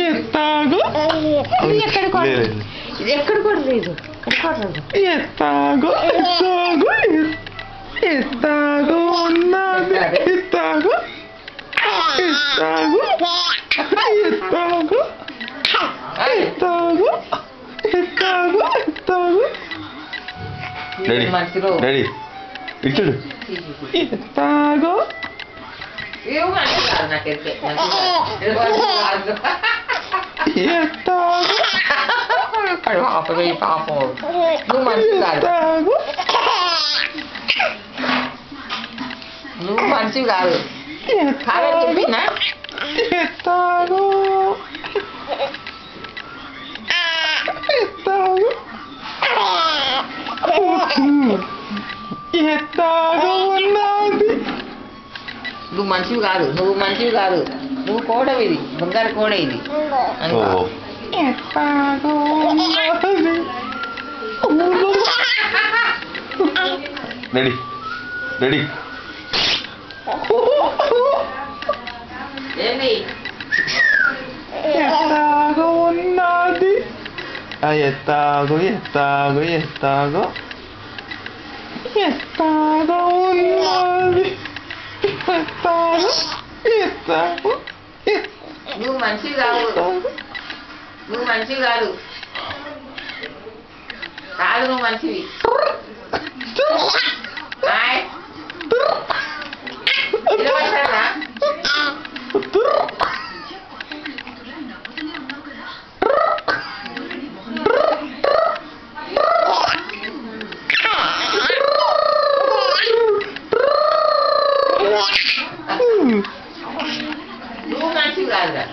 ఎత్తాగు ఇది ఎక్కడ కూడా లేదు ఎత్తాగు ఎత్తాగు ఎత్తాగు ఉన్నది ఎత్తాగు ఎత్తాగు ఎత్తాగు ఎత్తాగు ఎత్తాగు ఎత్తాగు డాడీ ఇచ్చాడు ఎత్తాగు పాపం నువ్వు మంచి కాదు నువ్వు మంచి కాదు కాదని చెప్పినా ఎత్తాగు ఎత్తాగు ఎత్తాగు ఉన్నది నువ్వు మంచివి కాదు నువ్వు కోడ ఇది బంగారు కోడ ఇది ఎత్తాగు ఉన్నది రెడీ రెడీ ఎత్తాగు ఉన్నది ఎత్తాగు ఎత్తాగు ఎత్తాగు ఎత్తాగు ఉన్నది ఎత్తాగు ఎత్తాగు నువ్వు మంచివి కాదు నువ్వు మంచివి నువ్వు మంచివి కాదురా